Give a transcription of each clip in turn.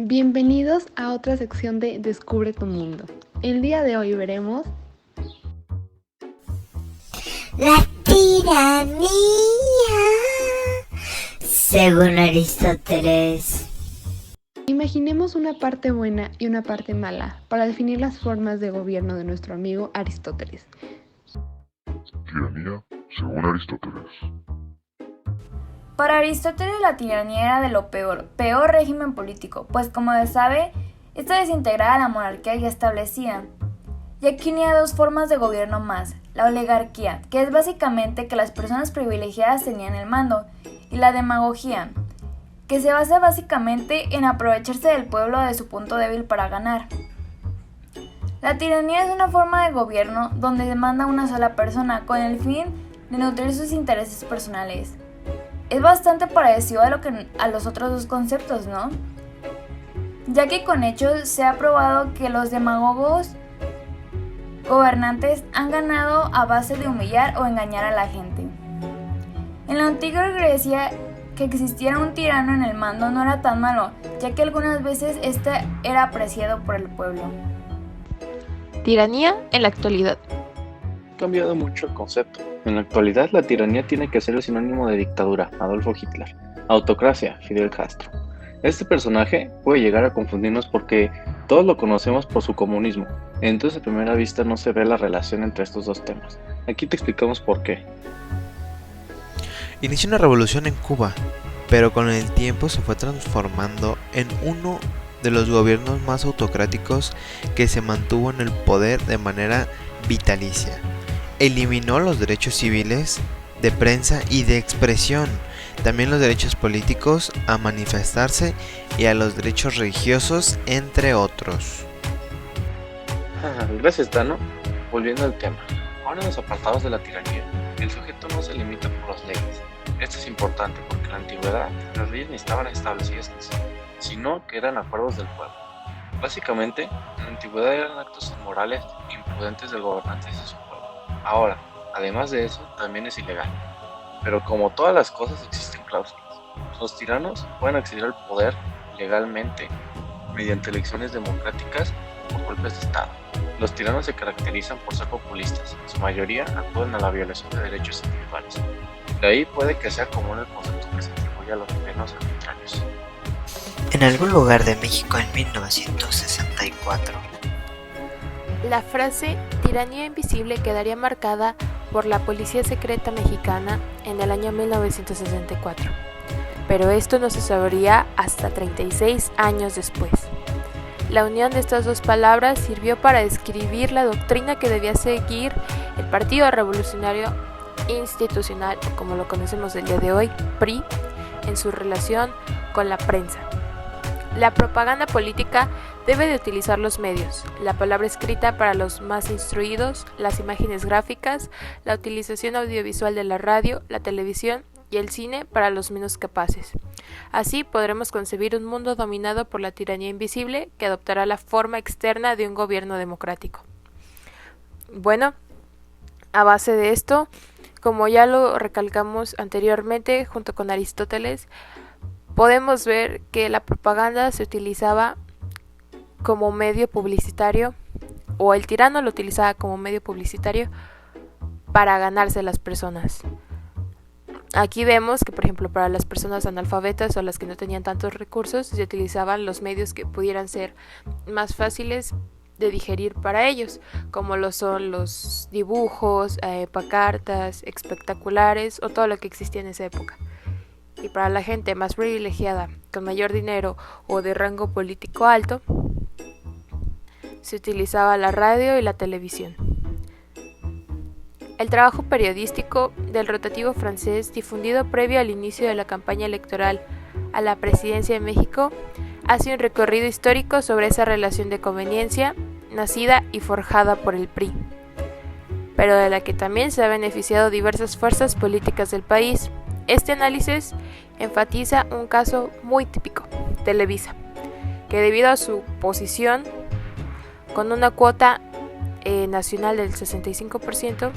Bienvenidos a otra sección de Descubre tu mundo. El día de hoy veremos la tiranía, según Aristóteles. Imaginemos una parte buena y una parte mala para definir las formas de gobierno de nuestro amigo Aristóteles. Tiranía, según Aristóteles. Para Aristóteles la tiranía era de lo peor régimen político, pues como se sabe, esta desintegraba la monarquía ya establecida. Y aquí unía dos formas de gobierno más, la oligarquía, que es básicamente que las personas privilegiadas tenían el mando, y la demagogia, que se basa básicamente en aprovecharse del pueblo de su punto débil para ganar. La tiranía es una forma de gobierno donde se manda una sola persona con el fin de nutrir sus intereses personales. Es bastante parecido a los otros dos conceptos, ¿no? Ya que con hechos se ha probado que los demagogos gobernantes han ganado a base de humillar o engañar a la gente. En la antigua Grecia, que existiera un tirano en el mando no era tan malo, ya que algunas veces este era apreciado por el pueblo. Tiranía en la actualidad. Ha cambiado mucho el concepto. En la actualidad, la tiranía tiene que ser el sinónimo de dictadura, Adolfo Hitler, autocracia, Fidel Castro. Este personaje puede llegar a confundirnos porque todos lo conocemos por su comunismo, entonces a primera vista no se ve la relación entre estos dos temas. Aquí te explicamos por qué. Inició una revolución en Cuba, pero con el tiempo se fue transformando en uno de los gobiernos más autocráticos que se mantuvo en el poder de manera vitalicia. Eliminó los derechos civiles, de prensa y de expresión, también los derechos políticos a manifestarse y a los derechos religiosos, entre otros. Gracias, Tano. Volviendo al tema. Ahora en los apartados de la tiranía, el sujeto no se limita por las leyes. Esto es importante porque en la antigüedad las leyes ni estaban establecidas en sí, sino que eran acuerdos del pueblo. Básicamente, en la antigüedad eran actos inmorales e imprudentes del gobernante y de su pueblo. Ahora, además de eso, también es ilegal. Pero como todas las cosas existen cláusulas. Los tiranos pueden acceder al poder legalmente mediante elecciones democráticas o por golpes de Estado. Los tiranos se caracterizan por ser populistas. En su mayoría acuden a la violación de derechos individuales. De ahí puede que sea común el concepto que se atribuye a los gobiernos arbitrarios. En algún lugar de México en 1964. La frase tiranía invisible quedaría marcada por la Policía Secreta Mexicana en el año 1964, pero esto no se sabría hasta 36 años después. La unión de estas dos palabras sirvió para describir la doctrina que debía seguir el Partido Revolucionario Institucional, o como lo conocemos el día de hoy, PRI, en su relación con la prensa. La propaganda política debe de utilizar los medios, la palabra escrita para los más instruidos, las imágenes gráficas, la utilización audiovisual de la radio, la televisión y el cine para los menos capaces. Así podremos concebir un mundo dominado por la tiranía invisible que adoptará la forma externa de un gobierno democrático. Bueno, a base de esto, como ya lo recalcamos anteriormente junto con Aristóteles, podemos ver que la propaganda se utilizaba como medio publicitario, o el tirano lo utilizaba como medio publicitario para ganarse a las personas. Aquí vemos que, por ejemplo, para las personas analfabetas o las que no tenían tantos recursos, se utilizaban los medios que pudieran ser más fáciles de digerir para ellos, como lo son los dibujos, pancartas, espectaculares o todo lo que existía en esa época. Y para la gente más privilegiada, con mayor dinero o de rango político alto, se utilizaba la radio y la televisión. El trabajo periodístico del rotativo francés, difundido previo al inicio de la campaña electoral a la presidencia de México, hace un recorrido histórico sobre esa relación de conveniencia nacida y forjada por el PRI, pero de la que también se han beneficiado diversas fuerzas políticas del país. Este análisis enfatiza un caso muy típico, Televisa, que debido a su posición con una cuota nacional del 65%,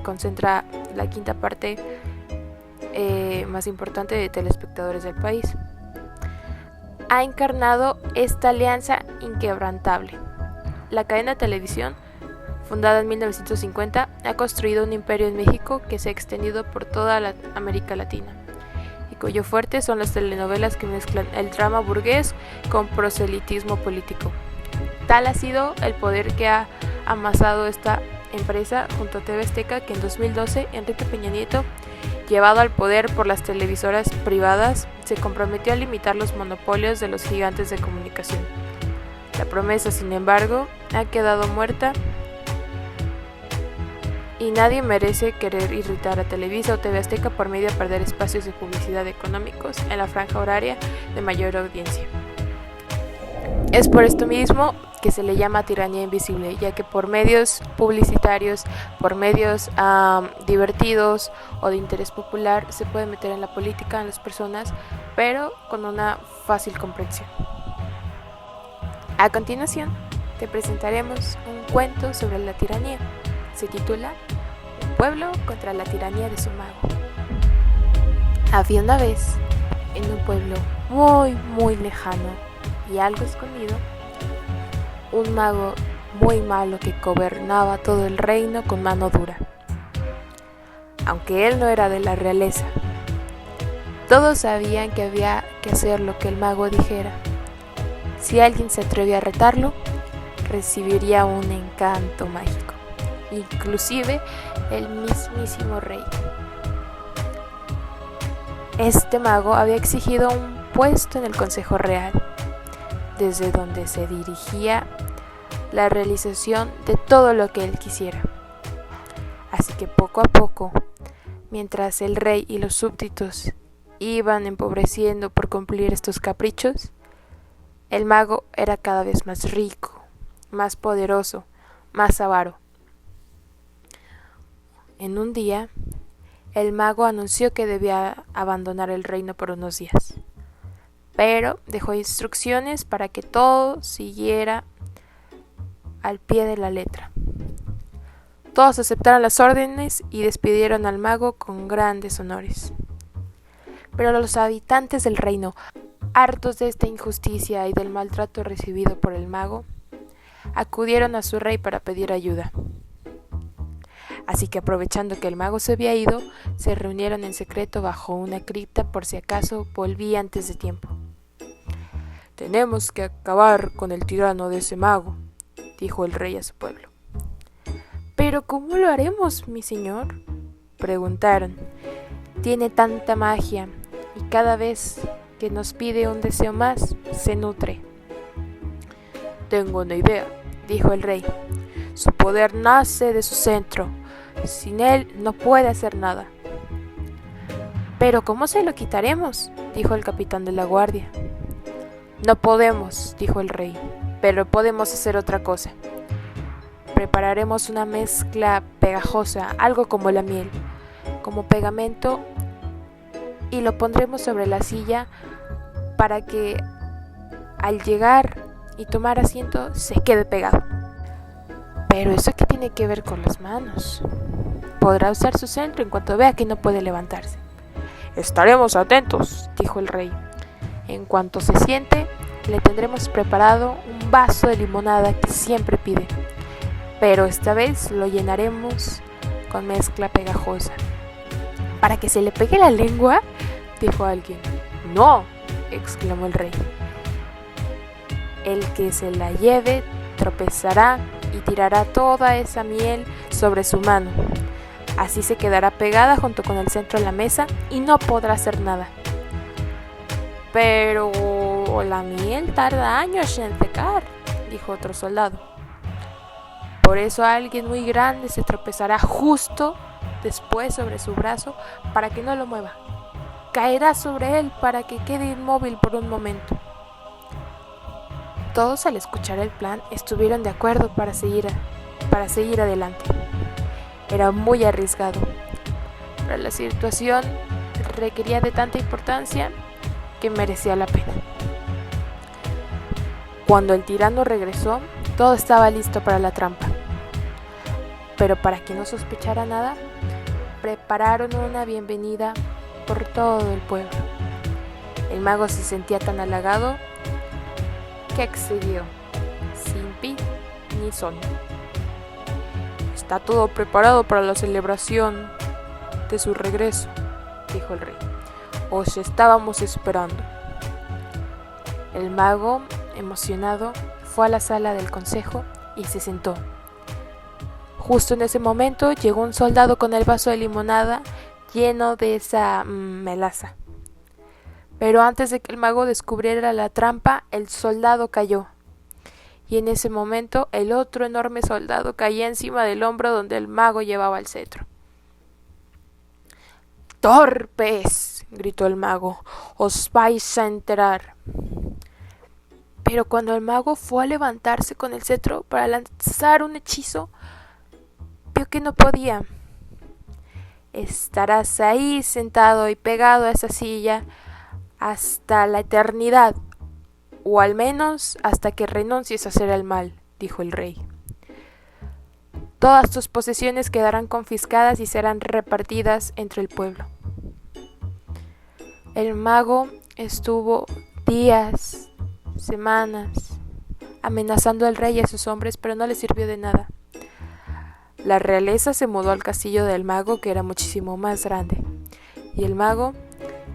concentra la quinta parte más importante de telespectadores del país. ha encarnado esta alianza inquebrantable. La cadena de televisión, fundada en 1950, ha construido un imperio en México que se ha extendido por toda América Latina, y cuyo fuerte son las telenovelas que mezclan el drama burgués con proselitismo político. Tal ha sido el poder que ha amasado esta empresa junto a TV Azteca, que en 2012 Enrique Peña Nieto, llevado al poder por las televisoras privadas, se comprometió a limitar los monopolios de los gigantes de comunicación. La promesa, sin embargo, ha quedado muerta y nadie merece querer irritar a Televisa o TV Azteca por medio de perder espacios de publicidad económicos en la franja horaria de mayor audiencia. Es por esto mismo que se le llama tiranía invisible, ya que por medios publicitarios, por medios divertidos o de interés popular, se puede meter en la política, en las personas, pero con una fácil comprensión. A continuación, te presentaremos un cuento sobre la tiranía. Se titula Un pueblo contra la tiranía de su mago. Había una vez, en un pueblo muy lejano y algo escondido, un mago muy malo que gobernaba todo el reino con mano dura. Aunque él no era de la realeza, todos sabían que había que hacer lo que el mago dijera. Si alguien se atrevía a retarlo, recibiría un encanto mágico, inclusive el mismísimo rey. Este mago había exigido un puesto en el Consejo Real, desde donde se dirigía la realización de todo lo que él quisiera. Así que poco a poco, mientras el rey y los súbditos iban empobreciendo por cumplir estos caprichos, el mago era cada vez más rico, más poderoso, más avaro. En un día, el mago anunció que debía abandonar el reino por unos días, pero dejó instrucciones para que todo siguiera al pie de la letra. Todos aceptaron las órdenes y despidieron al mago con grandes honores. Pero los habitantes del reino, hartos de esta injusticia y del maltrato recibido por el mago, acudieron a su rey para pedir ayuda. Así que, aprovechando que el mago se había ido, se reunieron en secreto bajo una cripta por si acaso volvía antes de tiempo. «Tenemos que acabar con el tirano de ese mago», dijo el rey a su pueblo. «¿Pero cómo lo haremos, mi señor?», preguntaron. «Tiene tanta magia y cada vez que nos pide un deseo más, se nutre». «Tengo una idea», dijo el rey. «Su poder nace de su centro. Sin él no puede hacer nada». «¿Pero cómo se lo quitaremos?», dijo el capitán de la guardia. «No podemos», dijo el rey, «pero podemos hacer otra cosa. Prepararemos una mezcla pegajosa, algo como la miel, como pegamento, y lo pondremos sobre la silla para que al llegar y tomar asiento se quede pegado». «¿Pero eso qué tiene que ver con las manos?». «Podrá usar su centro en cuanto vea que no puede levantarse». «Estaremos atentos», dijo el rey. «En cuanto se siente, le tendremos preparado un vaso de limonada que siempre pide, pero esta vez lo llenaremos con mezcla pegajosa». «¿Para que se le pegue la lengua?», dijo alguien. «No», exclamó el rey. «El que se la lleve tropezará y tirará toda esa miel sobre su mano. Así se quedará pegada junto con el centro de la mesa y no podrá hacer nada». «Pero la miel tarda años en secar», dijo otro soldado. «Por eso alguien muy grande se tropezará justo después sobre su brazo para que no lo mueva. Caerá sobre él para que quede inmóvil por un momento». Todos, al escuchar el plan, estuvieron de acuerdo para seguir adelante. Era muy arriesgado, pero la situación requería de tanta importancia que merecía la pena. Cuando el tirano regresó, todo estaba listo para la trampa. Pero para que no sospechara nada, prepararon una bienvenida por todo el pueblo. El mago se sentía tan halagado que accedió, sin pi ni son. «Está todo preparado para la celebración de su regreso», dijo el rey. «Os estábamos esperando». El mago, emocionado, fue a la sala del consejo y se sentó. Justo en ese momento llegó un soldado con el vaso de limonada lleno de esa melaza. Pero antes de que el mago descubriera la trampa, el soldado cayó. Y en ese momento el otro enorme soldado caía encima del hombro donde el mago llevaba el cetro. «¡Torpes!», gritó el mago, «os vais a enterar». Pero cuando el mago fue a levantarse con el cetro para lanzar un hechizo, vio que no podía. «Estarás ahí sentado y pegado a esa silla hasta la eternidad, o al menos hasta que renuncies a hacer el mal», dijo el rey. «Todas tus posesiones quedarán confiscadas y serán repartidas entre el pueblo». El mago estuvo días, semanas, amenazando al rey y a sus hombres, pero no le sirvió de nada. La realeza se mudó al castillo del mago, que era muchísimo más grande, y el mago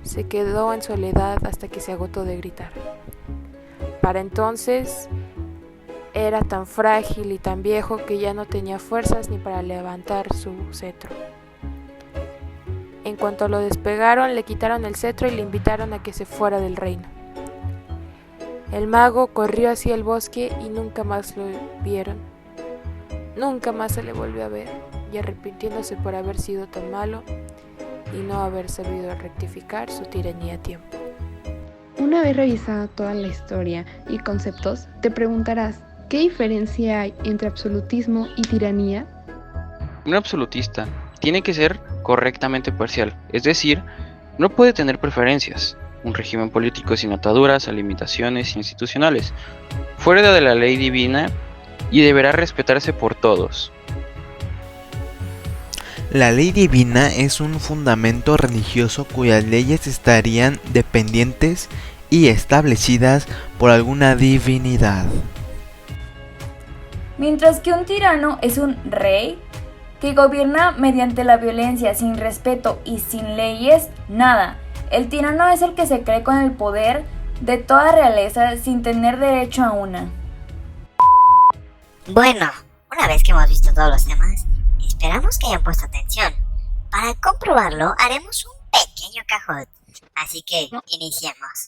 se quedó en soledad hasta que se agotó de gritar. Para entonces era tan frágil y tan viejo que ya no tenía fuerzas ni para levantar su cetro. En cuanto lo despegaron, le quitaron el cetro y le invitaron a que se fuera del reino. El mago corrió hacia el bosque y nunca más lo vieron. Nunca más se le volvió a ver, y arrepintiéndose por haber sido tan malo y no haber sabido rectificar su tiranía a tiempo. Una vez revisada toda la historia y conceptos, te preguntarás, ¿qué diferencia hay entre absolutismo y tiranía? Un absolutista tiene que ser correctamente parcial, es decir, no puede tener preferencias. Un régimen político sin ataduras a limitaciones institucionales, fuera de la ley divina, y deberá respetarse por todos. La ley divina es un fundamento religioso cuyas leyes estarían dependientes y establecidas por alguna divinidad. Mientras que un tirano es un rey que gobierna mediante la violencia, sin respeto y sin leyes, nada. El tirano es el que se cree con el poder de toda realeza sin tener derecho a una. Bueno, una vez que hemos visto todos los temas, esperamos que hayan puesto atención. Para comprobarlo, haremos un pequeño cajón. Así que, iniciemos.